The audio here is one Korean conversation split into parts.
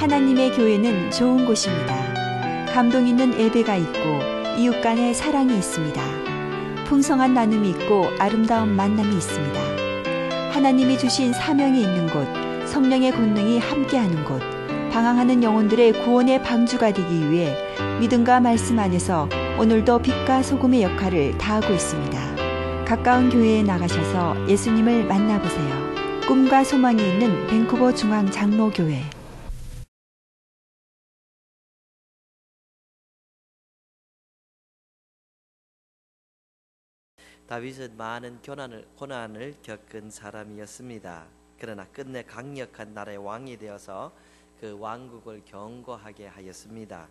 하나님의 교회는 좋은 곳입니다. 감동 있는 예배가 있고 이웃 간의 사랑이 있습니다. 풍성한 나눔이 있고 아름다운 만남이 있습니다. 하나님이 주신 사명이 있는 곳, 성령의 권능이 함께하는 곳, 방황하는 영혼들의 구원의 방주가 되기 위해 믿음과 말씀 안에서 오늘도 빛과 소금의 역할을 다하고 있습니다. 가까운 교회에 나가셔서 예수님을 만나보세요. 꿈과 소망이 있는 밴쿠버 중앙장로교회. 다윗은 많은 고난을 겪은 사람이었습니다. 그러나 끝내 강력한 나라의 왕이 되어서 그 왕국을 견고하게 하였습니다.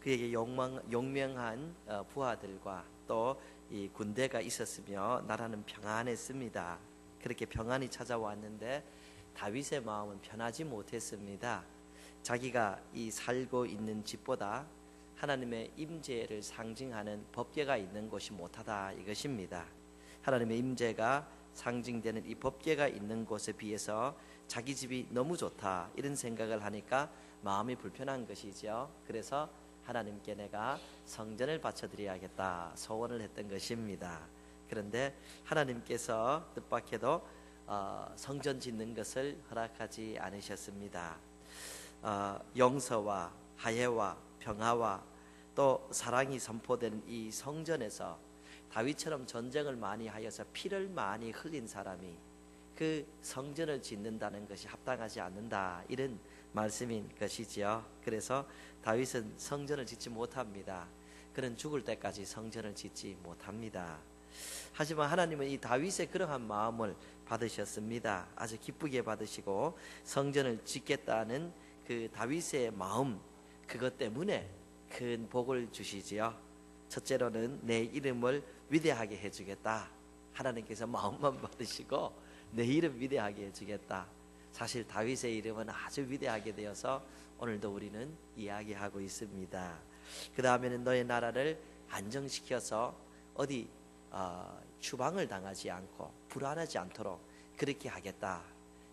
그에게 용맹한 부하들과 또 이 군대가 있었으며 나라는 평안했습니다. 그렇게 평안이 찾아왔는데 다윗의 마음은 편하지 못했습니다. 자기가 이 살고 있는 집보다 하나님의 임재를 상징하는 법궤가 있는 곳이 못하다 이것입니다. 하나님의 임재가 상징되는 이 법궤가 있는 곳에 비해서 자기 집이 너무 좋다 이런 생각을 하니까 마음이 불편한 것이죠. 그래서 하나님께 내가 성전을 바쳐드려야겠다 소원을 했던 것입니다. 그런데 하나님께서 뜻밖에도 성전 짓는 것을 허락하지 않으셨습니다. 용서와 화해와 평화와 또 사랑이 선포된 이 성전에서 다윗처럼 전쟁을 많이 하여서 피를 많이 흘린 사람이 그 성전을 짓는다는 것이 합당하지 않는다 이런 말씀인 것이지요. 그래서 다윗은 성전을 짓지 못합니다. 그는 죽을 때까지 성전을 짓지 못합니다. 하지만 하나님은 이 다윗의 그러한 마음을 받으셨습니다. 아주 기쁘게 받으시고 성전을 짓겠다는 그 다윗의 마음 그것 때문에 큰 복을 주시지요. 첫째로는 내 이름을 위대하게 해주겠다. 하나님께서 마음만 받으시고 내 이름 위대하게 해주겠다. 사실 다윗의 이름은 아주 위대하게 되어서 오늘도 우리는 이야기하고 있습니다. 그 다음에는 너의 나라를 안정시켜서 어디 추방을 당하지 않고 불안하지 않도록 그렇게 하겠다.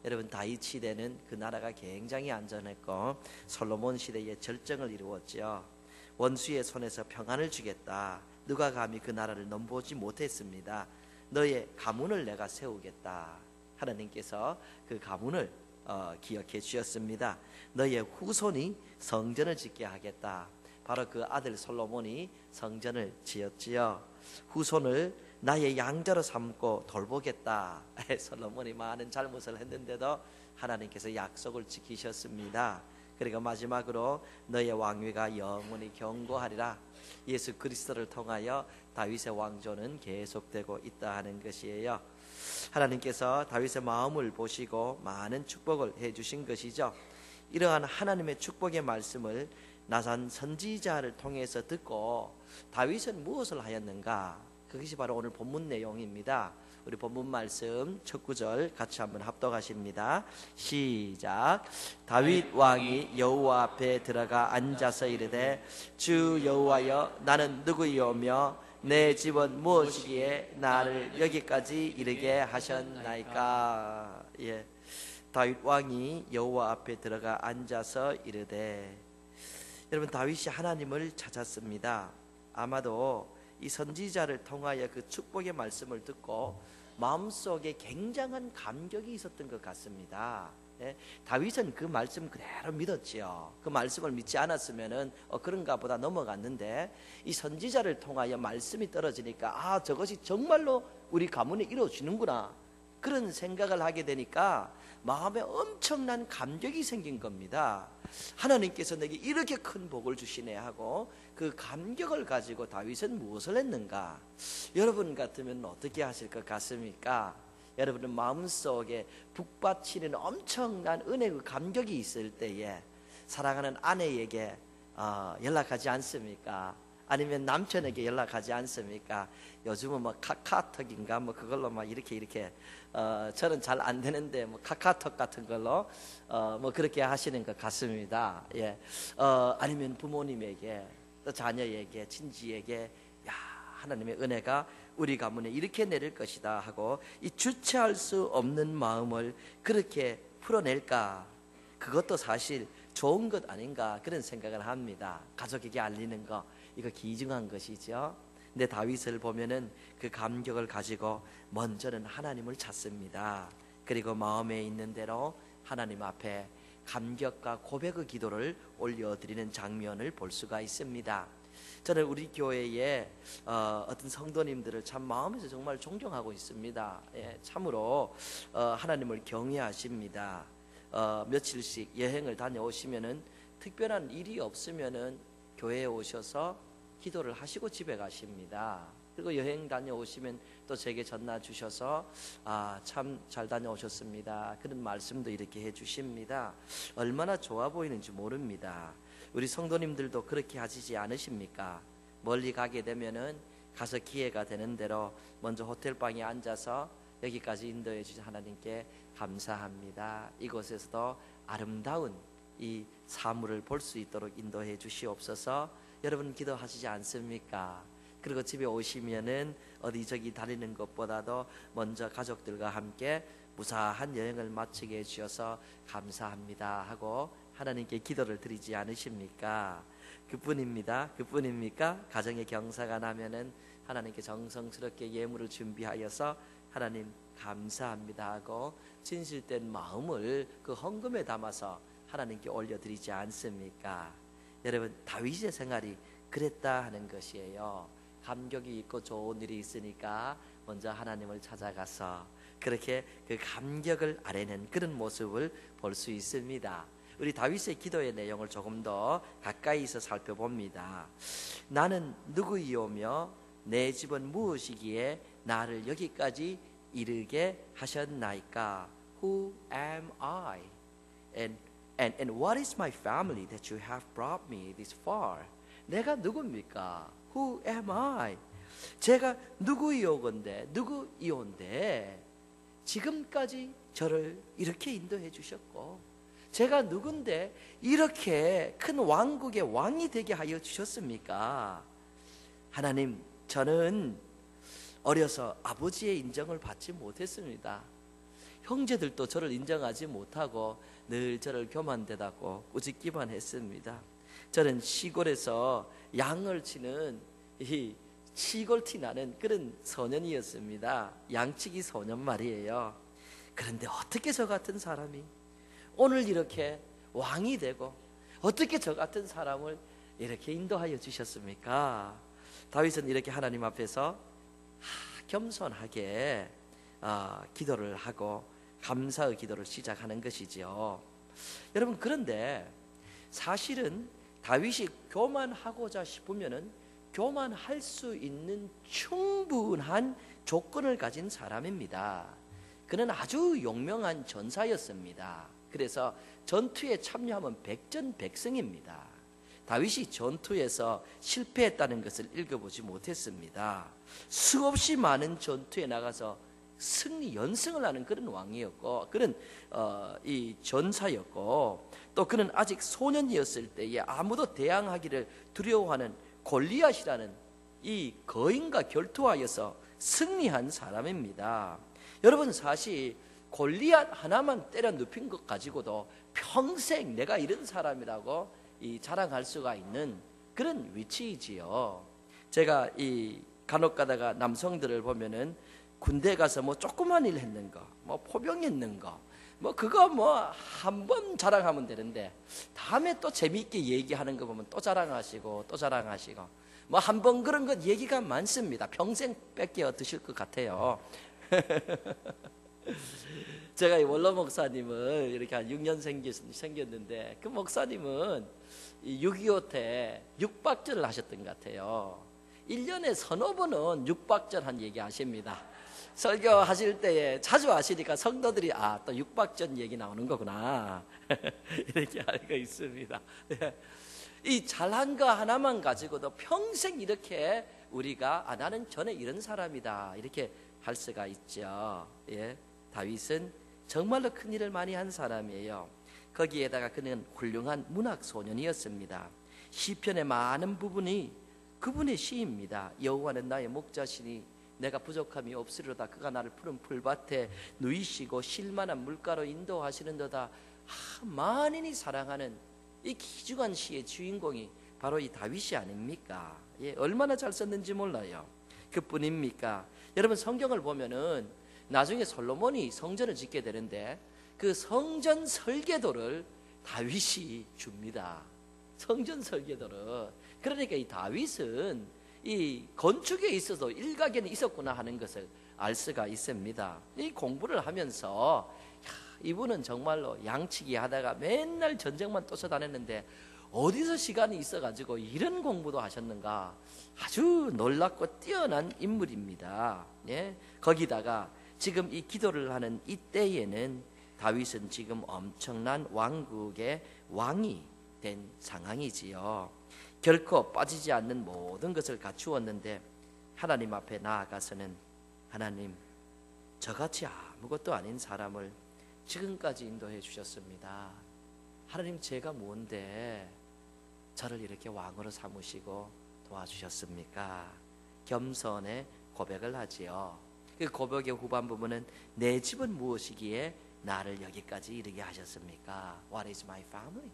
여러분 다윗 시대는 그 나라가 굉장히 안전했고 솔로몬 시대에 절정을 이루었죠. 원수의 손에서 평안을 주겠다. 누가 감히 그 나라를 넘보지 못했습니다. 너의 가문을 내가 세우겠다. 하나님께서 그 가문을 기억해 주셨습니다. 너의 후손이 성전을 짓게 하겠다. 바로 그 아들 솔로몬이 성전을 지었지요. 후손을 나의 양자로 삼고 돌보겠다. 솔로몬이 많은 잘못을 했는데도 하나님께서 약속을 지키셨습니다. 그리고 마지막으로 너의 왕위가 영원히 견고하리라. 예수 그리스도를 통하여 다윗의 왕조는 계속되고 있다 하는 것이에요. 하나님께서 다윗의 마음을 보시고 많은 축복을 해주신 것이죠. 이러한 하나님의 축복의 말씀을 나단 선지자를 통해서 듣고 다윗은 무엇을 하였는가? 그것이 바로 오늘 본문 내용입니다. 우리 본문 말씀 첫 구절 같이 한번 합독하십니다. 시작. 다윗 왕이 여호와 앞에 들어가 앉아서 이르되 주 여호와여 나는 누구이오며 내 집은 무엇이기에 나를 여기까지 이르게 하셨나이까. 다윗 왕이 여호와 앞에 들어가 앉아서 이르되. 여러분 다윗이 하나님을 찾았습니다. 아마도 이 선지자를 통하여 그 축복의 말씀을 듣고 마음속에 굉장한 감격이 있었던 것 같습니다. 다윗은 그 말씀 그대로 믿었지요. 그 말씀을 믿지 않았으면은 그런가 보다 넘어갔는데 이 선지자를 통하여 말씀이 떨어지니까 저것이 정말로 우리 가문에 이루어지는구나 그런 생각을 하게 되니까 마음에 엄청난 감격이 생긴 겁니다. 하나님께서 내게 이렇게 큰 복을 주시네 하고 그 감격을 가지고 다윗은 무엇을 했는가? 여러분 같으면 어떻게 하실 것 같습니까? 여러분은 마음속에 북받치는 엄청난 은혜의 감격이 있을 때에 사랑하는 아내에게 연락하지 않습니까? 아니면 남편에게 연락하지 않습니까? 요즘은 뭐 카카오톡인가 뭐 그걸로 막 이렇게 저는 잘 안 되는데 뭐 카카오톡 같은 걸로 뭐 그렇게 하시는 것 같습니다. 아니면 부모님에게 또 자녀에게 친지에게 야 하나님의 은혜가 우리 가문에 이렇게 내릴 것이다 하고 이 주체할 수 없는 마음을 그렇게 풀어낼까? 그것도 사실 좋은 것 아닌가 그런 생각을 합니다. 가족에게 알리는 거 이거 귀중한 것이죠. 근데 다윗을 보면은 그 감격을 가지고 먼저는 하나님을 찾습니다. 그리고 마음에 있는 대로 하나님 앞에 감격과 고백의 기도를 올려드리는 장면을 볼 수가 있습니다. 저는 우리 교회에 어떤 성도님들을 참 마음에서 정말 존경하고 있습니다. 예, 참으로 하나님을 경외하십니다. 며칠씩 여행을 다녀오시면은 특별한 일이 없으면은 교회에 오셔서 기도를 하시고 집에 가십니다. 그리고 여행 다녀오시면 또 제게 전화 주셔서 참 잘 다녀오셨습니다. 그런 말씀도 이렇게 해주십니다. 얼마나 좋아 보이는지 모릅니다. 우리 성도님들도 그렇게 하시지 않으십니까? 멀리 가게 되면은 가서 기회가 되는 대로 먼저 호텔방에 앉아서 여기까지 인도해 주신 하나님께 감사합니다. 이곳에서도 아름다운 이 사물을 볼 수 있도록 인도해 주시옵소서. 여러분 기도하시지 않습니까? 그리고 집에 오시면은 어디 저기 다니는 것보다도 먼저 가족들과 함께 무사한 여행을 마치게 해주셔서 감사합니다 하고 하나님께 기도를 드리지 않으십니까? 그뿐입니다. 그뿐입니까? 가정에 경사가 나면은 하나님께 정성스럽게 예물을 준비하여서 하나님 감사합니다 하고 진실된 마음을 그 헌금에 담아서 하나님께 올려드리지 않습니까? 여러분 다윗의 생활이 그랬다 하는 것이에요. 감격이 있고 좋은 일이 있으니까 먼저 하나님을 찾아가서 그렇게 그 감격을 아래는 그런 모습을 볼 수 있습니다. 우리 다윗의 기도의 내용을 조금 더 가까이서 살펴봅니다. 나는 누구이오며 내 집은 무엇이기에 나를 여기까지 이르게 하셨나이까? Who am I? And what is my family that you have brought me this far? 내가 누굽니까? Who am I? 제가 누구이오건데 누구이온데 지금까지 저를 이렇게 인도해 주셨고 제가 누군데 이렇게 큰 왕국의 왕이 되게 하여 주셨습니까? 하나님, 저는 어려서 아버지의 인정을 받지 못했습니다. 형제들도 저를 인정하지 못하고 늘 저를 교만되다고 꾸짖기만 했습니다. 저는 시골에서 양을 치는 이 시골티 나는 그런 소년이었습니다. 양치기 소년 말이에요. 그런데 어떻게 저 같은 사람이 오늘 이렇게 왕이 되고 어떻게 저 같은 사람을 이렇게 인도하여 주셨습니까? 다윗은 이렇게 하나님 앞에서 겸손하게 기도를 하고 감사의 기도를 시작하는 것이지요. 여러분 그런데 사실은 다윗이 교만하고자 싶으면은 교만할 수 있는 충분한 조건을 가진 사람입니다. 그는 아주 용명한 전사였습니다. 그래서 전투에 참여하면 백전백승입니다. 다윗이 전투에서 실패했다는 것을 읽어보지 못했습니다. 수없이 많은 전투에 나가서 승리 연승을 하는 그런 왕이었고 그런 이 전사였고 또 그는 아직 소년이었을 때에 아무도 대항하기를 두려워하는 골리앗이라는 이 거인과 결투하여서 승리한 사람입니다. 여러분 사실 골리앗 하나만 때려 눕힌 것 가지고도 평생 내가 이런 사람이라고 자랑할 수가 있는 그런 위치이지요. 제가 이 간혹 가다가 남성들을 보면은 군대 가서 뭐 조그만 일 했는 거, 뭐 포병했는 거, 뭐 그거 뭐 한 번 자랑하면 되는데 다음에 또 재미있게 얘기하는 거 보면 또 자랑하시고 또 자랑하시고 뭐 한 번 그런 것 얘기가 많습니다. 평생 뺏겨 드실 것 같아요. 제가 이 원로 목사님을 이렇게 한 6년 생겼는데 그 목사님은 6.25 때 육박절을 하셨던 것 같아요. 1년에 서너 번은 육박절 한 얘기 하십니다. 설교하실 때에 자주 하시니까 성도들이 또 육박절 얘기 나오는 거구나 이렇게 알고 있습니다. 이 잘한 거 하나만 가지고도 평생 이렇게 우리가 나는 전에 이런 사람이다 이렇게 할 수가 있죠. 예, 다윗은 정말로 큰 일을 많이 한 사람이에요. 거기에다가 그는 훌륭한 문학 소년이었습니다. 시편의 많은 부분이 그분의 시입니다. 여호와는 나의 목자시니 내가 부족함이 없으리로다. 그가 나를 푸른 풀밭에 누이시고 쉴만한 물가로 인도하시는도다. 만인이 사랑하는 이 귀중한 시의 주인공이 바로 이 다윗이 아닙니까? 예, 얼마나 잘 썼는지 몰라요. 그뿐입니까? 여러분 성경을 보면은 나중에 솔로몬이 성전을 짓게 되는데 그 성전 설계도를 다윗이 줍니다. 성전 설계도를. 그러니까 이 다윗은 이 건축에 있어서 일가견이 있었구나 하는 것을 알 수가 있습니다. 이 공부를 하면서 이분은 정말로 양치기 하다가 맨날 전쟁만 쫓아다녔는데 어디서 시간이 있어가지고 이런 공부도 하셨는가. 아주 놀랍고 뛰어난 인물입니다. 예? 거기다가 지금 이 기도를 하는 이때에는 다윗은 지금 엄청난 왕국의 왕이 된 상황이지요. 결코 빠지지 않는 모든 것을 갖추었는데 하나님 앞에 나아가서는 하나님, 저같이 아무것도 아닌 사람을 지금까지 인도해 주셨습니다. 하나님, 제가 뭔데 저를 이렇게 왕으로 삼으시고 도와주셨습니까? 겸손의 고백을 하지요. 그 고백의 후반 부분은 내 집은 무엇이기에 나를 여기까지 이르게 하셨습니까? What is my family?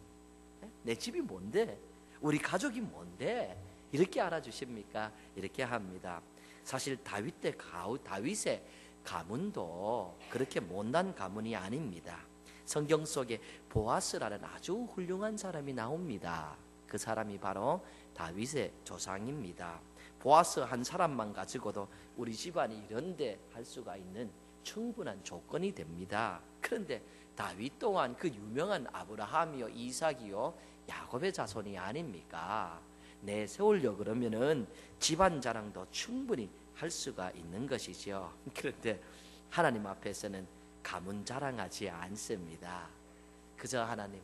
내 집이 뭔데? 우리 가족이 뭔데? 이렇게 알아주십니까? 이렇게 합니다. 사실 다윗의 가문도 그렇게 못난 가문이 아닙니다. 성경 속에 보아스라는 아주 훌륭한 사람이 나옵니다. 그 사람이 바로 다윗의 조상입니다. 보아스 한 사람만 가지고도 우리 집안이 이런데 할 수가 있는 충분한 조건이 됩니다. 그런데 다윗 또한 그 유명한 아브라함이요 이삭이요 야곱의 자손이 아닙니까? 내세우려 그러면은 집안 자랑도 충분히 할 수가 있는 것이죠. 그런데 하나님 앞에서는 가문 자랑하지 않습니다. 그저 하나님,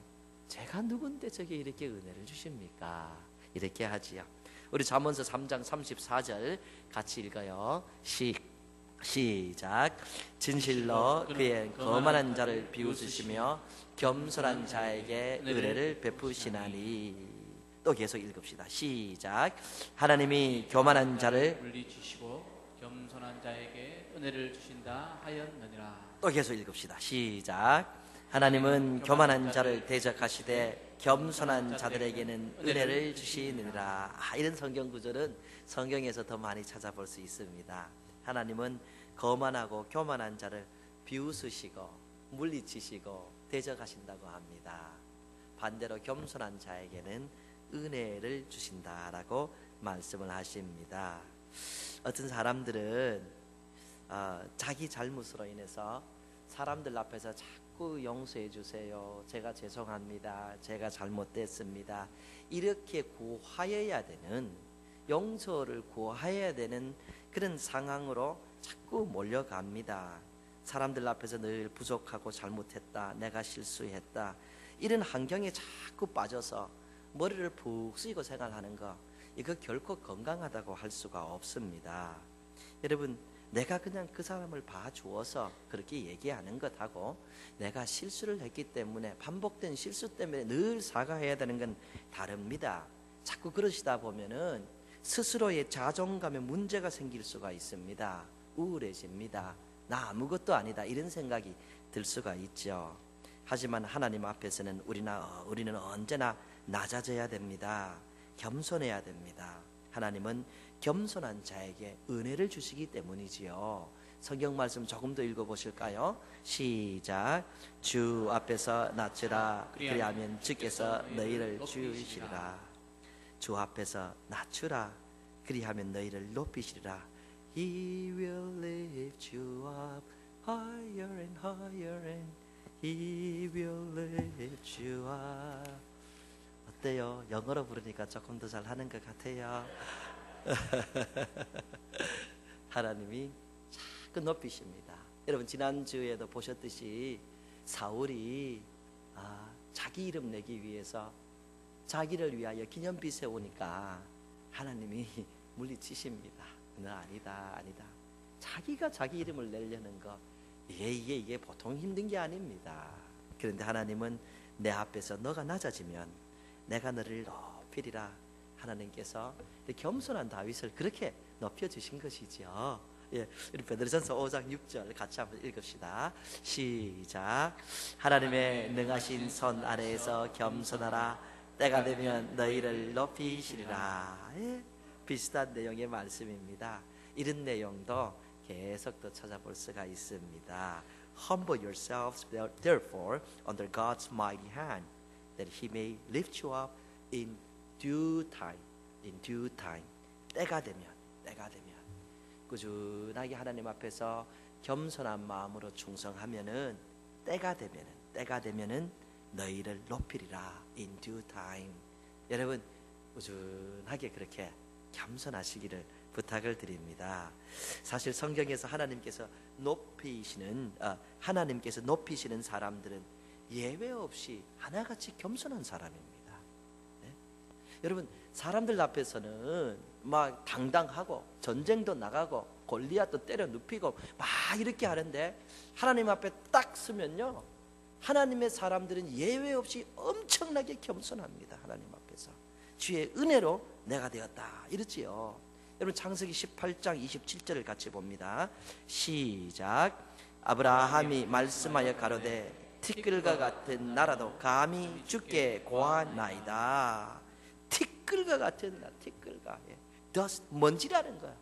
제가 누군데 저게 이렇게 은혜를 주십니까? 이렇게 하지요. 우리 잠언서 3장 34절 같이 읽어요. 시작. 진실로 그의 거만한 자를 비웃으시며 겸손한 자에게 은혜를 베푸시나니. 또 계속 읽읍시다. 시작. 하나님이 교만한 자를 물리치시고 겸손한 자에게 은혜를 주신다 하였느니라. 또 계속 읽읍시다. 시작. 하나님은 교만한 자를 대적하시되 겸손한 자들에게는 은혜를 주시느니라. 이런 성경 구절은 성경에서 더 많이 찾아볼 수 있습니다. 하나님은 거만하고 교만한 자를 비웃으시고 물리치시고 대적하신다고 합니다. 반대로 겸손한 자에게는 은혜를 주신다라고 말씀을 하십니다. 어떤 사람들은 자기 잘못으로 인해서 사람들 앞에서 자꾸 용서해 주세요, 제가 죄송합니다, 제가 잘못됐습니다, 이렇게 구하여야 되는, 용서를 구하여야 되는 그런 상황으로 자꾸 몰려갑니다. 사람들 앞에서 늘 부족하고 잘못했다, 내가 실수했다, 이런 환경에 자꾸 빠져서 머리를 푹 쓰이고 생활하는 거, 이거 결코 건강하다고 할 수가 없습니다. 여러분, 내가 그냥 그 사람을 봐주어서 그렇게 얘기하는 것하고 내가 실수를 했기 때문에, 반복된 실수 때문에 늘 사과해야 되는 건 다릅니다. 자꾸 그러시다 보면은 스스로의 자존감에 문제가 생길 수가 있습니다. 우울해집니다. 나 아무것도 아니다, 이런 생각이 들 수가 있죠. 하지만 하나님 앞에서는 우리는 언제나 낮아져야 됩니다. 겸손해야 됩니다. 하나님은 겸손한 자에게 은혜를 주시기 때문이지요. 성경 말씀 조금 더 읽어보실까요? 시작. 주 앞에서 낮추라, 그리하면 주께서 너희를 주시리라. 주 앞에서 낮추라, 그리하면 너희를 높이시리라. He will lift you up higher and higher and He will lift you up. 어때요? 영어로 부르니까 조금 더 잘하는 것 같아요. 하나님이 자꾸 높이십니다. 여러분, 지난주에도 보셨듯이 사울이 자기 이름 내기 위해서 자기를 위하여 기념비 세우니까 하나님이 물리치십니다. 너 아니다. 자기가 자기 이름을 내려는 거, 이게 보통 힘든 게 아닙니다. 그런데 하나님은 내 앞에서 너가 낮아지면 내가 너를 높이리라. 하나님께서 겸손한 다윗을 그렇게 높여주신 것이죠. 예, 우리 베드로전서 5장 6절 같이 한번 읽읍시다. 시작. 하나님의 능하신 손 아래에서 겸손하라. 때가 되면 너희를 높이시리라. 예, 비슷한 내용의 말씀입니다. 이런 내용도 계속 더 찾아볼 수가 있습니다. Humble yourselves therefore under God's mighty hand, that He may lift you up in due time. In due time. 때가 되면 꾸준하게 하나님 앞에서 겸손한 마음으로 충성하면은 때가 되면은 너희를 높이리라. In due time. 여러분 꾸준하게 그렇게 겸손하시기를 부탁을 드립니다. 사실 성경에서 하나님께서 높이시는 사람들은 예외 없이 하나같이 겸손한 사람입니다. 네? 여러분 사람들 앞에서는 막 당당하고 전쟁도 나가고 골리앗도 때려 눕히고 막 이렇게 하는데 하나님 앞에 딱 서면요, 하나님의 사람들은 예외 없이 엄청나게 겸손합니다. 하나님 앞에서 주의 은혜로 내가 되었다 이러지요. 여러분 창세기 18장 27절을 같이 봅니다. 시작. 아브라함이 말씀하여 가로되 티끌과 같은 나라도 감히 주께 고하나이다. 티끌과 같은 나라, 티끌과 dust, 먼지라는 거야.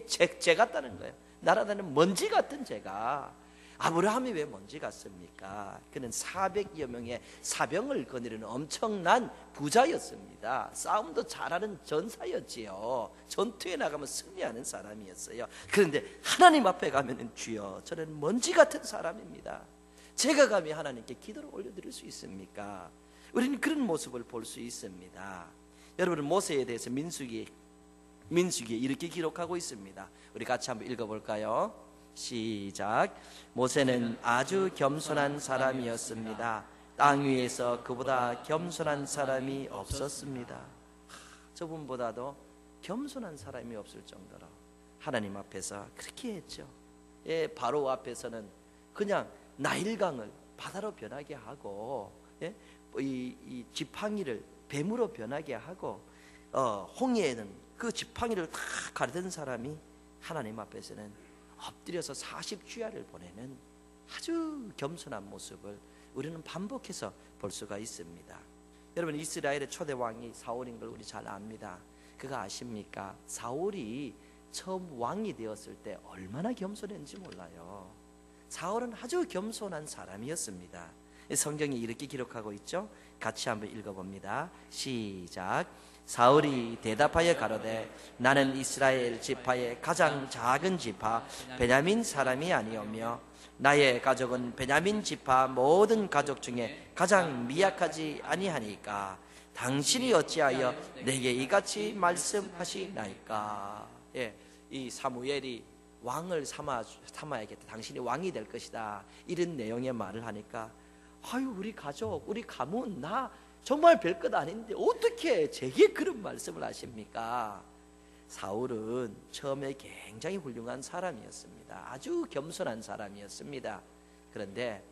재 같다는 거예요. 나라다는 먼지 같은 재가. 아브라함이 왜 먼지 같습니까? 그는 400여 명의 사병을 거느리는 엄청난 부자였습니다. 싸움도 잘하는 전사였지요. 전투에 나가면 승리하는 사람이었어요. 그런데 하나님 앞에 가면은 주여 저는 먼지 같은 사람입니다. 제가 감히 하나님께 기도를 올려드릴 수 있습니까? 우리는 그런 모습을 볼 수 있습니다. 여러분은 모세에 대해서 민수기에 이렇게 기록하고 있습니다. 우리 같이 한번 읽어볼까요? 시작. 모세는 아주 겸손한 사람이었습니다. 땅 위에서 그보다 겸손한 사람이 없었습니다. 저분보다도 겸손한 사람이 없을 정도로 하나님 앞에서 그렇게 했죠. 예, 바로 앞에서는 그냥 나일강을 바다로 변하게 하고, 예? 이 지팡이를 뱀으로 변하게 하고, 홍해에는 그 지팡이를 다 가르던 사람이 하나님 앞에서는 엎드려서 40주야를 보내는 아주 겸손한 모습을 우리는 반복해서 볼 수가 있습니다. 여러분 이스라엘의 초대 왕이 사울인 걸 우리 잘 압니다. 그거 아십니까? 사울이 처음 왕이 되었을 때 얼마나 겸손했는지 몰라요. 사울은 아주 겸손한 사람이었습니다. 성경이 이렇게 기록하고 있죠. 같이 한번 읽어봅니다. 시작. 사울이 대답하여 가로되 나는 이스라엘 지파의 가장 작은 지파 베냐민 사람이 아니오며 나의 가족은 베냐민 지파 모든 가족 중에 가장 미약하지 아니하니까 당신이 어찌하여 내게 이같이 말씀하시나이까. 예, 이 사무엘이 왕을 삼아야겠다. 당신이 왕이 될 것이다. 이런 내용의 말을 하니까 아유 우리 가족, 우리 가문, 나 정말 별것 아닌데 어떻게 제게 그런 말씀을 하십니까? 사울은 처음에 굉장히 훌륭한 사람이었습니다. 아주 겸손한 사람이었습니다. 그런데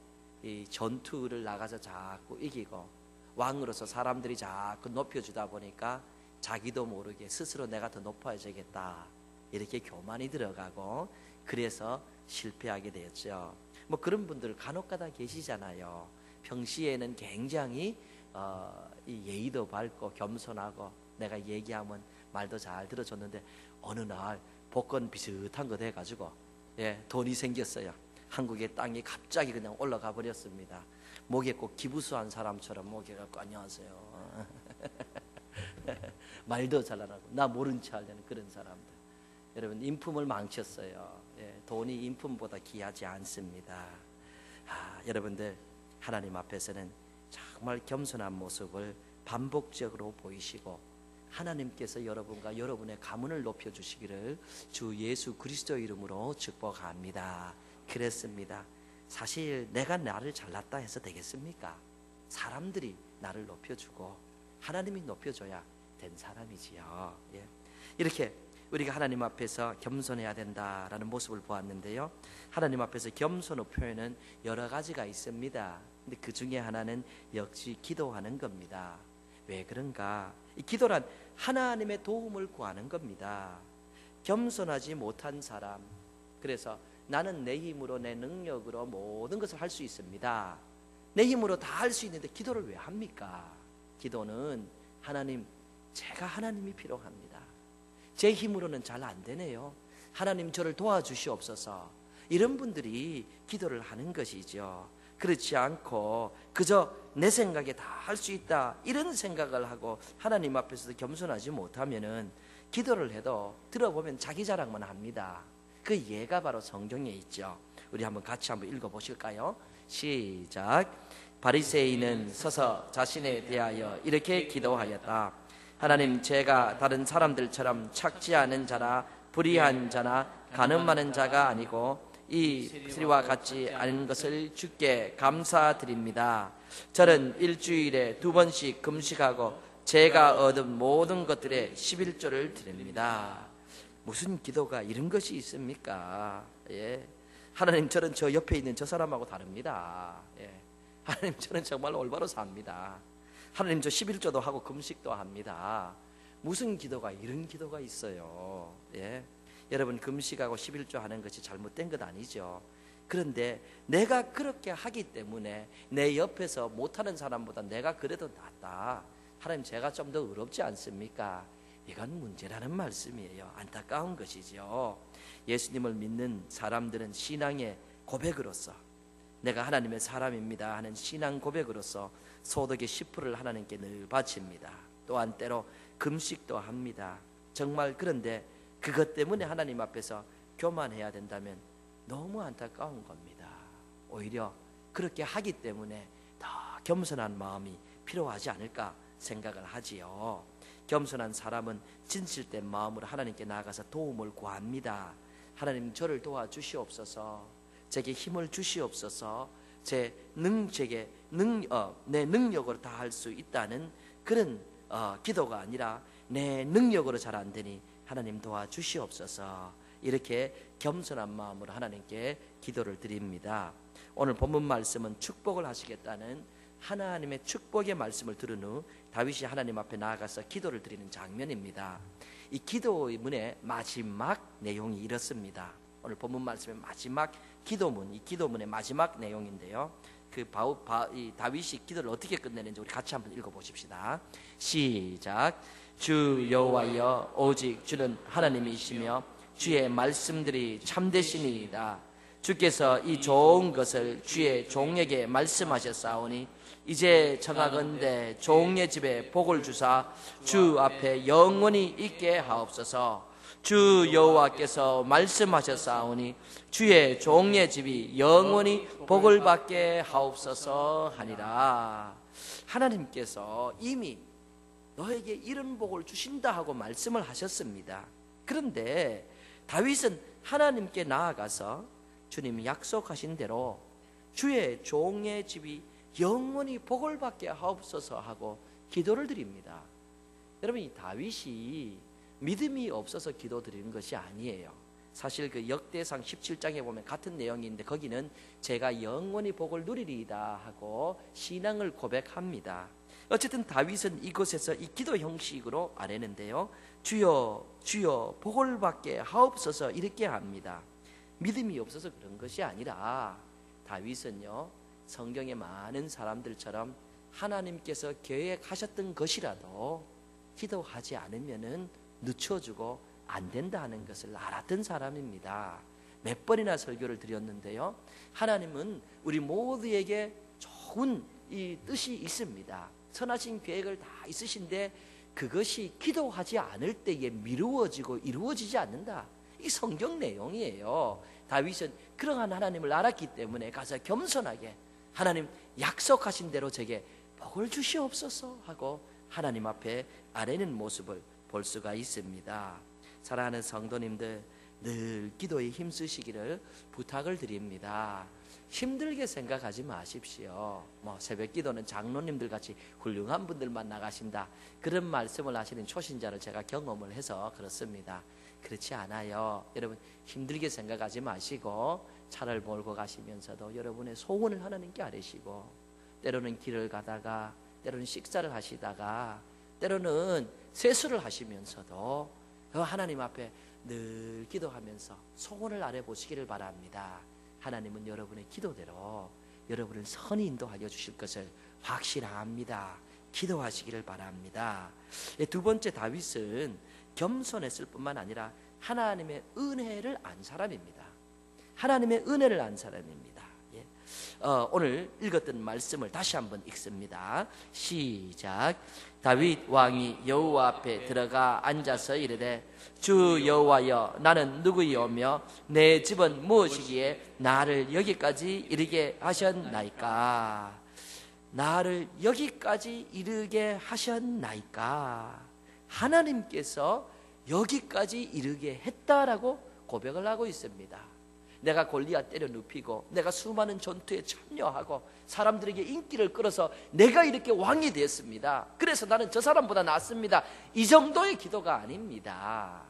이 전투를 나가서 자꾸 이기고 왕으로서 사람들이 자꾸 높여주다 보니까 자기도 모르게 스스로 내가 더 높아져야겠다 이렇게 교만이 들어가고 그래서 실패하게 되었죠. 뭐 그런 분들 간혹가다 계시잖아요. 평시에는 굉장히 이 예의도 밝고 겸손하고 내가 얘기하면 말도 잘 들어줬는데 어느 날 복권 비슷한 거 돼가지고 돈이 생겼어요. 한국의 땅이 갑자기 그냥 올라가 버렸습니다. 목에 꼭 기부수한 사람처럼 목에 갖고 안녕하세요. 말도 잘 안 하고 나 모른 체 하려는 그런 사람들. 여러분 인품을 망쳤어요. 돈이 인품보다 귀하지 않습니다. 여러분들 하나님 앞에서는 정말 겸손한 모습을 반복적으로 보이시고 하나님께서 여러분과 여러분의 가문을 높여주시기를 주 예수 그리스도 이름으로 축복합니다. 그렇습니다. 사실 내가 나를 잘났다 해서 되겠습니까? 사람들이 나를 높여주고 하나님이 높여줘야 된 사람이지요. 이렇게 우리가 하나님 앞에서 겸손해야 된다라는 모습을 보았는데요. 하나님 앞에서 겸손의 표현은 여러 가지가 있습니다. 근데 그 중에 하나는 역시 기도하는 겁니다. 왜 그런가? 이 기도란 하나님의 도움을 구하는 겁니다. 겸손하지 못한 사람, 그래서 나는 내 힘으로 내 능력으로 모든 것을 할 수 있습니다. 내 힘으로 다 할 수 있는데 기도를 왜 합니까? 기도는 하나님, 제가 하나님이 필요합니다. 제 힘으로는 잘 안 되네요. 하나님 저를 도와주시옵소서. 이런 분들이 기도를 하는 것이죠. 그렇지 않고 그저 내 생각에 다 할 수 있다 이런 생각을 하고 하나님 앞에서도 겸손하지 못하면은 기도를 해도 들어보면 자기 자랑만 합니다. 그 예가 바로 성경에 있죠. 우리 같이 한번 읽어보실까요? 시작. 바리새인은 서서 자신에 대하여 이렇게 기도하였다. 하나님, 제가 다른 사람들처럼 착지 않은 자나 불의한 자나 간음하는 자가 아니고 이 세리와 같지 않은 것을 주께 감사드립니다. 저는 일주일에 2번씩 금식하고 제가 얻은 모든 것들의 11조를 드립니다. 무슨 기도가 이런 것이 있습니까? 예. 하나님, 저는 저 옆에 있는 저 사람하고 다릅니다. 예. 하나님, 저는 정말 올바로 삽니다. 하나님, 저 11조도 하고 금식도 합니다. 무슨 기도가 이런 기도가 있어요? 예. 여러분, 금식하고 11조 하는 것이 잘못된 것 아니죠. 그런데 내가 그렇게 하기 때문에 내 옆에서 못하는 사람보다 내가 그래도 낫다. 하나님, 제가 좀 더 의롭지 않습니까? 이건 문제라는 말씀이에요. 안타까운 것이죠. 예수님을 믿는 사람들은 신앙의 고백으로서 내가 하나님의 사람입니다 하는 신앙 고백으로서 소득의 10%를 하나님께 늘 바칩니다. 또한 때로 금식도 합니다. 정말 그런데 그것 때문에 하나님 앞에서 교만해야 된다면 너무 안타까운 겁니다. 오히려 그렇게 하기 때문에 더 겸손한 마음이 필요하지 않을까 생각을 하지요. 겸손한 사람은 진실된 마음으로 하나님께 나아가서 도움을 구합니다. 하나님, 저를 도와주시옵소서. 제게 힘을 주시옵소서. 내 능력으로 다 할 수 있다는 그런 기도가 아니라 내 능력으로 잘 안 되니 하나님 도와주시옵소서. 이렇게 겸손한 마음으로 하나님께 기도를 드립니다. 오늘 본문 말씀은 축복을 하시겠다는 하나님의 축복의 말씀을 들은 후 다윗이 하나님 앞에 나아가서 기도를 드리는 장면입니다. 이 기도문의 마지막 내용이 이렇습니다. 오늘 본문 말씀의 마지막 기도문, 이 기도문의 마지막 내용인데요. 이 다윗이 기도를 어떻게 끝내는지 우리 같이 한번 읽어보십시다. 시작. 주 여호와여, 오직 주는 하나님이시며 주의 말씀들이 참되시니이다. 주께서 이 좋은 것을 주의 종에게 말씀하셨사오니 이제 청하건대 종의 집에 복을 주사 주 앞에 영원히 있게 하옵소서. 주 여호와께서 말씀하셨사오니 주의 종의 집이 영원히 복을 받게 하옵소서 하니라. 하나님께서 이미 너에게 이런 복을 주신다 하고 말씀을 하셨습니다. 그런데 다윗은 하나님께 나아가서 주님이 약속하신 대로 주의 종의 집이 영원히 복을 받게 하옵소서 하고 기도를 드립니다. 여러분, 이 다윗이 믿음이 없어서 기도드리는 것이 아니에요. 사실 그 역대상 17장에 보면 같은 내용인데 거기는 제가 영원히 복을 누리리이다 하고 신앙을 고백합니다. 어쨌든 다윗은 이곳에서 이 기도 형식으로 아뢰는데요. 주여 주여 복을 받게 하옵소서 이렇게 합니다. 믿음이 없어서 그런 것이 아니라 다윗은요, 성경의 많은 사람들처럼 하나님께서 계획하셨던 것이라도 기도하지 않으면은 늦춰주고 안 된다는 것을 알았던 사람입니다. 몇 번이나 설교를 드렸는데요, 하나님은 우리 모두에게 좋은 이 뜻이 있습니다. 선하신 계획을 다 있으신데 그것이 기도하지 않을 때에 미루어지고 이루어지지 않는다. 이 성경 내용이에요. 다윗은 그러한 하나님을 알았기 때문에 가서 겸손하게 하나님 약속하신 대로 제게 복을 주시옵소서 하고 하나님 앞에 아뢰는 모습을 볼 수가 있습니다. 사랑하는 성도님들, 늘 기도에 힘쓰시기를 부탁을 드립니다. 힘들게 생각하지 마십시오. 새벽 기도는 장로님들 같이 훌륭한 분들만 나가신다, 그런 말씀을 하시는 초신자를 제가 경험을 해서 그렇습니다. 그렇지 않아요. 여러분, 힘들게 생각하지 마시고 차를 몰고 가시면서도 여러분의 소원을 하나님께 아뢰시고, 때로는 길을 가다가, 때로는 식사를 하시다가, 때로는 세수를 하시면서도 하나님 앞에 늘 기도하면서 소원을 아뢰 보시기를 바랍니다. 하나님은 여러분의 기도대로 여러분을 선히 인도하여 주실 것을 확신합니다. 기도하시기를 바랍니다. 두 번째, 다윗은 겸손했을 뿐만 아니라 하나님의 은혜를 안 사람입니다. 하나님의 은혜를 안 사람입니다. 오늘 읽었던 말씀을 다시 한번 읽습니다. 시작. 다윗 왕이 여호와 앞에 들어가 앉아서 이르되 주 여호와여, 나는 누구이오며 내 집은 무엇이기에 나를 여기까지 이르게 하셨나이까? 나를 여기까지 이르게 하셨나이까? 하나님께서 여기까지 이르게 했다라고 고백을 하고 있습니다. 내가 골리앗 때려 눕히고 내가 수많은 전투에 참여하고 사람들에게 인기를 끌어서 내가 이렇게 왕이 되었습니다. 그래서 나는 저 사람보다 낫습니다. 이 정도의 기도가 아닙니다.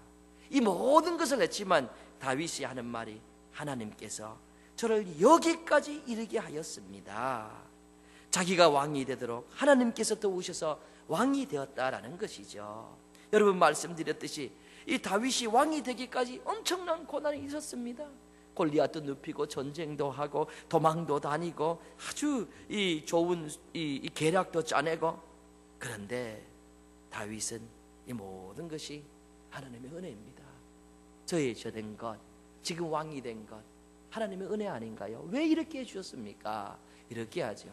이 모든 것을 했지만 다윗이 하는 말이, 하나님께서 저를 여기까지 이르게 하였습니다. 자기가 왕이 되도록 하나님께서 도우셔서 왕이 되었다라는 것이죠. 여러분, 말씀드렸듯이 이 다윗이 왕이 되기까지 엄청난 고난이 있었습니다. 골리앗도 눕히고 전쟁도 하고 도망도 다니고 아주 이 좋은 이 계략도 짜내고, 그런데 다윗은 이 모든 것이 하나님의 은혜입니다. 저해져된 것, 지금 왕이 된 것, 하나님의 은혜 아닌가요? 왜 이렇게 해주셨습니까? 이렇게 하죠.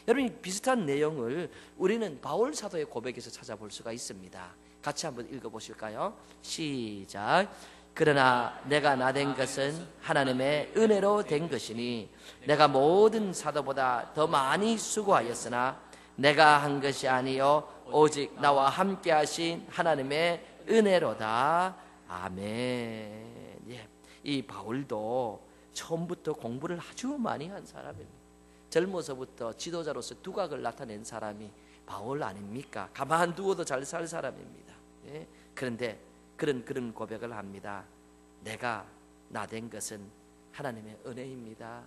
여러분, 비슷한 내용을 우리는 바울 사도의 고백에서 찾아볼 수가 있습니다. 같이 한번 읽어보실까요? 시작. 그러나 내가 나된 것은 하나님의 은혜로 된 것이니 내가 모든 사도보다 더 많이 수고하였으나 내가 한 것이 아니요 오직 나와 함께 하신 하나님의 은혜로다. 아멘. 이 바울도 처음부터 공부를 아주 많이 한 사람입니다. 젊어서부터 지도자로서 두각을 나타낸 사람이 바울 아닙니까? 가만두어도 잘 살 사람입니다. 그런데 그런 고백을 합니다. 내가 나된 것은 하나님의 은혜입니다.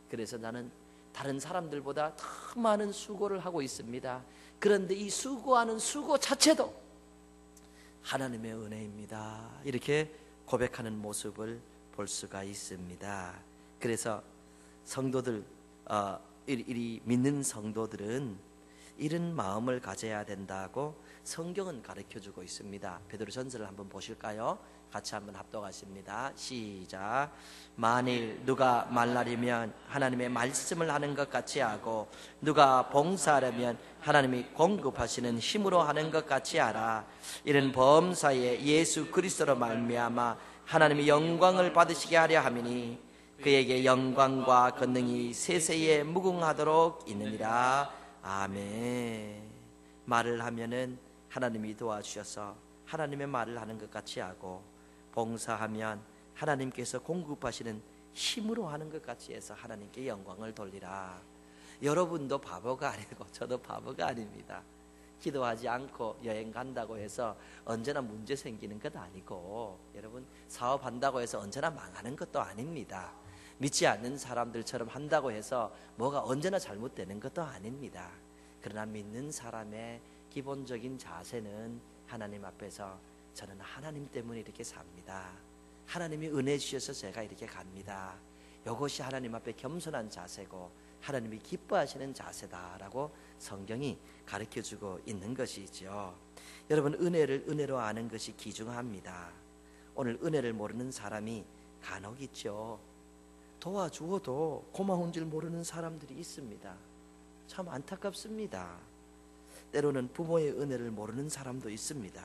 그래서 나는 다른 사람들보다 더 많은 수고를 하고 있습니다. 그런데 이 수고하는 수고 자체도 하나님의 은혜입니다. 이렇게 고백하는 모습을 볼 수가 있습니다. 그래서 성도들, 이 믿는 성도들은 이런 마음을 가져야 된다고 성경은 가르쳐주고 있습니다. 베드로전서를 한번 보실까요? 같이 한번 합독하십니다. 시작. 만일 누가 말라리면 하나님의 말씀을 하는 것 같이 하고 누가 봉사하려면 하나님이 공급하시는 힘으로 하는 것 같이 하라. 이런 범사에 예수 그리스도로 말미암아 하나님의 영광을 받으시게 하려 함이니 그에게 영광과 권능이 세세에 무궁하도록 있느니라. 아멘. 말을 하면은 하나님이 도와주셔서 하나님의 말을 하는 것 같이 하고, 봉사하면 하나님께서 공급하시는 힘으로 하는 것 같이 해서 하나님께 영광을 돌리라. 여러분도 바보가 아니고 저도 바보가 아닙니다. 기도하지 않고 여행 간다고 해서 언제나 문제 생기는 것 아니고, 여러분 사업한다고 해서 언제나 망하는 것도 아닙니다. 믿지 않는 사람들처럼 한다고 해서 뭐가 언제나 잘못되는 것도 아닙니다. 그러나 믿는 사람의 기본적인 자세는 하나님 앞에서 저는 하나님 때문에 이렇게 삽니다. 하나님이 은혜 주셔서 제가 이렇게 갑니다. 이것이 하나님 앞에 겸손한 자세고 하나님이 기뻐하시는 자세다라고 성경이 가르쳐주고 있는 것이죠. 여러분, 은혜를 은혜로 아는 것이 귀중합니다. 오늘 은혜를 모르는 사람이 간혹 있죠. 도와주어도 고마운 줄 모르는 사람들이 있습니다. 참 안타깝습니다. 때로는 부모의 은혜를 모르는 사람도 있습니다.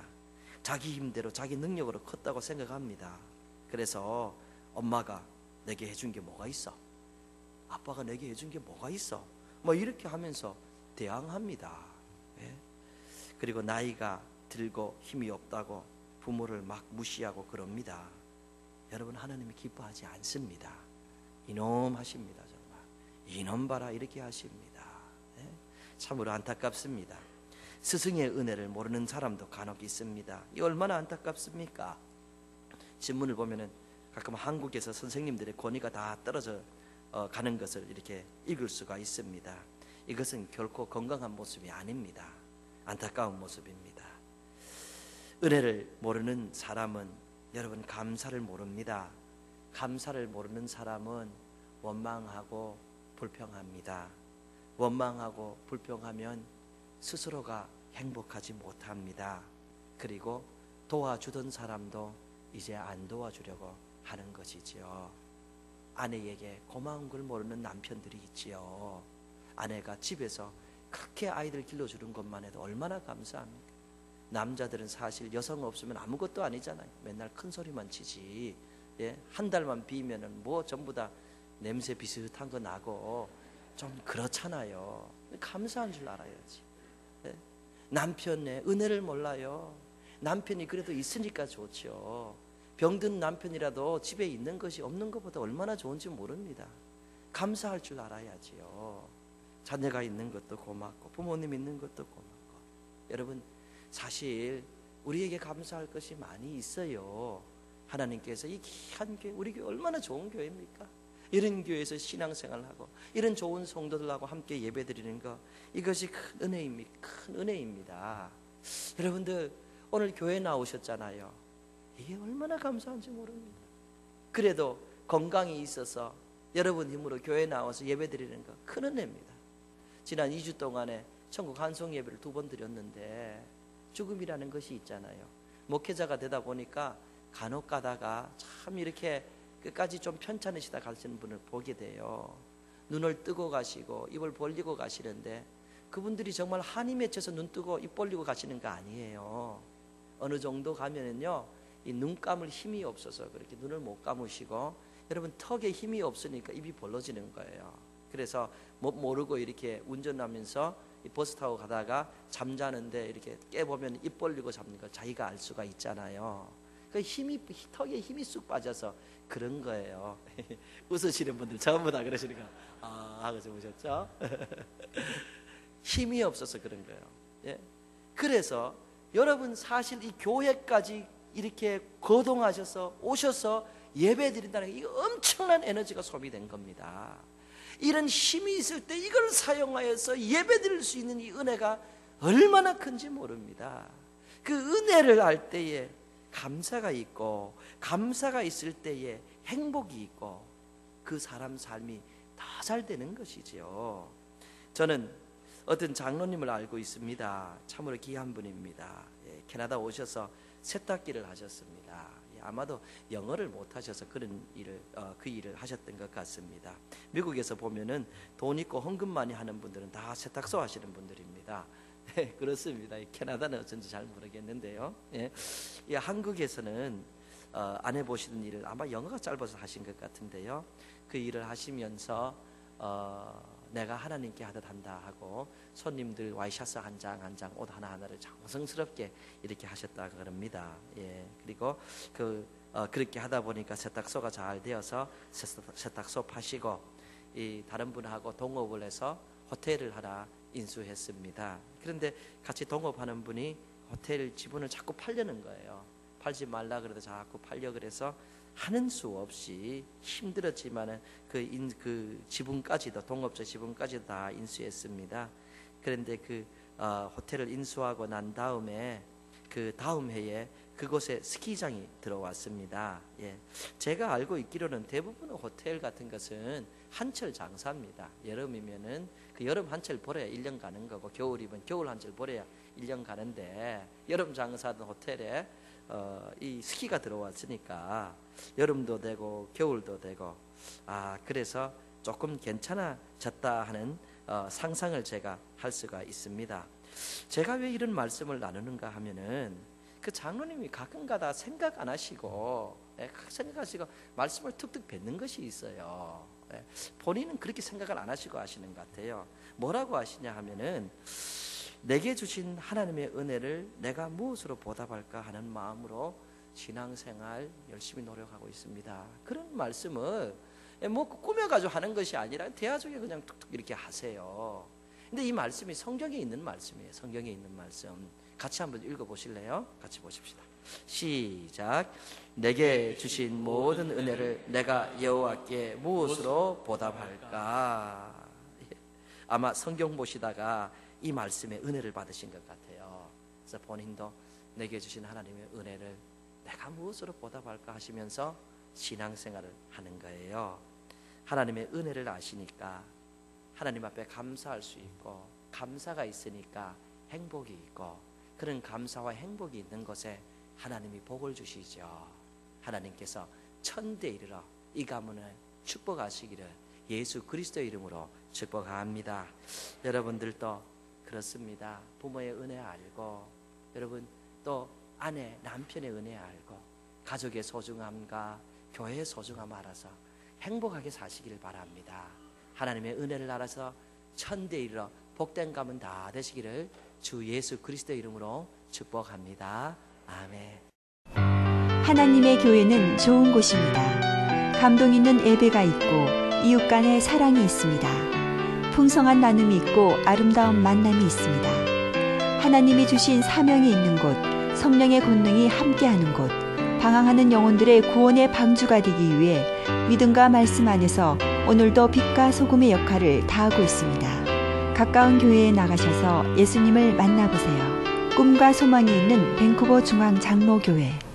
자기 힘대로 자기 능력으로 컸다고 생각합니다. 그래서 엄마가 내게 해준 게 뭐가 있어? 아빠가 내게 해준 게 뭐가 있어? 뭐 이렇게 하면서 대항합니다. 그리고 나이가 들고 힘이 없다고 부모를 막 무시하고 그럽니다. 여러분, 하나님이 기뻐하지 않습니다. 이놈 하십니다. 정말 이놈 봐라 이렇게 하십니다. 참으로 안타깝습니다. 스승의 은혜를 모르는 사람도 간혹 있습니다. 이 얼마나 안타깝습니까? 신문을 보면은 가끔 한국에서 선생님들의 권위가 다 떨어져 가는 것을 이렇게 읽을 수가 있습니다. 이것은 결코 건강한 모습이 아닙니다. 안타까운 모습입니다. 은혜를 모르는 사람은 여러분 감사를 모릅니다. 감사를 모르는 사람은 원망하고 불평합니다. 원망하고 불평하면 스스로가 행복하지 못합니다. 그리고 도와주던 사람도 이제 안 도와주려고 하는 것이지요. 아내에게 고마운 걸 모르는 남편들이 있지요. 아내가 집에서 그렇게 아이들 길러주는 것만 해도 얼마나 감사합니까? 남자들은 사실 여성 없으면 아무것도 아니잖아요. 맨날 큰 소리만 치지. 예? 한 달만 비면은 뭐 전부 다 냄새 비슷한 거 나고 좀 그렇잖아요. 감사한 줄 알아야지. 예? 남편의 은혜를 몰라요. 남편이 그래도 있으니까 좋죠. 병든 남편이라도 집에 있는 것이 없는 것보다 얼마나 좋은지 모릅니다. 감사할 줄 알아야지요. 자녀가 있는 것도 고맙고 부모님 있는 것도 고맙고. 여러분 사실 우리에게 감사할 것이 많이 있어요. 하나님께서 이 귀한 교회, 우리 교회 얼마나 좋은 교회입니까? 이런 교회에서 신앙생활하고 이런 좋은 성도들하고 함께 예배드리는 것, 이것이 큰 은혜입니다. 큰 은혜입니다. 여러분들 오늘 교회 나오셨잖아요. 이게 얼마나 감사한지 모릅니다. 그래도 건강이 있어서 여러분 힘으로 교회 나와서 예배드리는 것 큰 은혜입니다. 지난 2주 동안에 천국 한송 예배를 2번 드렸는데 죽음이라는 것이 있잖아요. 목회자가 되다 보니까 간혹 가다가 참 이렇게 끝까지 좀 편찮으시다 가시는 분을 보게 돼요. 눈을 뜨고 가시고 입을 벌리고 가시는데 그분들이 정말 한이 맺혀서 눈 뜨고 입 벌리고 가시는 거 아니에요. 어느 정도 가면은요, 이 눈 감을 힘이 없어서 그렇게 눈을 못 감으시고, 여러분 턱에 힘이 없으니까 입이 벌어지는 거예요. 그래서 모르고 이렇게 운전하면서 버스 타고 가다가 잠자는데 이렇게 깨보면 입 벌리고 잡는 걸 자기가 알 수가 있잖아요. 그 턱에 힘이 쑥 빠져서 그런 거예요. 웃으시는 분들 전부 다 그러시니까 하고 주무셨죠? 힘이 없어서 그런 거예요. 예? 그래서 여러분 사실 이 교회까지 이렇게 거동하셔서 오셔서 예배 드린다는 게 이거 엄청난 에너지가 소비된 겁니다. 이런 힘이 있을 때 이걸 사용하여서 예배 드릴 수 있는 이 은혜가 얼마나 큰지 모릅니다. 그 은혜를 알 때에 감사가 있고, 감사가 있을 때에 행복이 있고, 그 사람 삶이 다 잘 되는 것이지요. 저는 어떤 장로님을 알고 있습니다. 참으로 귀한 분입니다. 예, 캐나다 오셔서 세탁기를 하셨습니다. 예, 아마도 영어를 못 하셔서 그런 일을 그 일을 하셨던 것 같습니다. 미국에서 보면은 돈 있고 헌금 많이 하는 분들은 다 세탁소 하시는 분들입니다. 네, 그렇습니다. 캐나다는 어쩐지 잘 모르겠는데요. 예, 예, 한국에서는 안 해보시는 일을 아마 영어가 짧아서 하신 것 같은데요. 그 일을 하시면서 내가 하나님께 하듯 한다 하고 손님들 와이셔츠 한 장 한 장 옷 하나하나를 정성스럽게 이렇게 하셨다 그럽니다. 예, 그리고 그렇게 하다 보니까 세탁소가 잘 되어서 세탁소 파시고 이 다른 분하고 동업을 해서 호텔을 하나 인수했습니다. 그런데 같이 동업하는 분이 호텔 지분을 자꾸 팔려는 거예요. 팔지 말라 그래도 자꾸 팔려 그래서 하는 수 없이 힘들었지만은 그 지분까지도 동업자 지분까지도 다 인수했습니다. 그런데 호텔을 인수하고 난 다음에 그 다음 해에 그곳에 스키장이 들어왔습니다. 예, 제가 알고 있기로는 대부분의 호텔 같은 것은 한철 장사입니다. 여름이면은 그 여름 한철 보려야 1년 가는 거고, 겨울이면 겨울 한철 보려야 1년 가는데, 여름 장사하던 호텔에 이 스키가 들어왔으니까 여름도 되고 겨울도 되고, 그래서 조금 괜찮아졌다 하는 상상을 제가 할 수가 있습니다. 제가 왜 이런 말씀을 나누는가 하면은 그 장로님이 가끔가다 생각 안 하시고 생각하시고 말씀을 툭툭 뱉는 것이 있어요. 본인은 그렇게 생각을 안 하시고 하시는 것 같아요. 뭐라고 하시냐 하면은 내게 주신 하나님의 은혜를 내가 무엇으로 보답할까 하는 마음으로 신앙생활 열심히 노력하고 있습니다. 그런 말씀을 뭐 꾸며가지고 하는 것이 아니라 대화 중에 그냥 툭툭 이렇게 하세요. 근데 이 말씀이 성경에 있는 말씀이에요. 성경에 있는 말씀 같이 한번 읽어보실래요? 같이 보십시다. 시작. 내게 주신 모든 은혜를 내가 여호와께 무엇으로 보답할까? 아마 성경 보시다가 이 말씀에 은혜를 받으신 것 같아요. 그래서 본인도 내게 주신 하나님의 은혜를 내가 무엇으로 보답할까 하시면서 신앙생활을 하는 거예요. 하나님의 은혜를 아시니까 하나님 앞에 감사할 수 있고, 감사가 있으니까 행복이 있고, 그런 감사와 행복이 있는 곳에 하나님이 복을 주시죠. 하나님께서 천대 이르러 이 가문을 축복하시기를 예수 그리스도의 이름으로 축복합니다. 여러분들도 그렇습니다. 부모의 은혜 알고, 여러분 또 아내, 남편의 은혜 알고, 가족의 소중함과 교회의 소중함 알아서 행복하게 사시길 바랍니다. 하나님의 은혜를 알아서 천대 이르러 복된 가문 다 되시기를 주 예수 그리스도의 이름으로 축복합니다. 아멘. 하나님의 교회는 좋은 곳입니다. 감동 있는 예배가 있고 이웃 간의 사랑이 있습니다. 풍성한 나눔이 있고 아름다운 만남이 있습니다. 하나님이 주신 사명이 있는 곳, 성령의 권능이 함께하는 곳, 방황하는 영혼들의 구원의 방주가 되기 위해 믿음과 말씀 안에서 오늘도 빛과 소금의 역할을 다하고 있습니다. 가까운 교회에 나가셔서 예수님을 만나보세요. 꿈과 소망이 있는 밴쿠버 중앙 장로교회.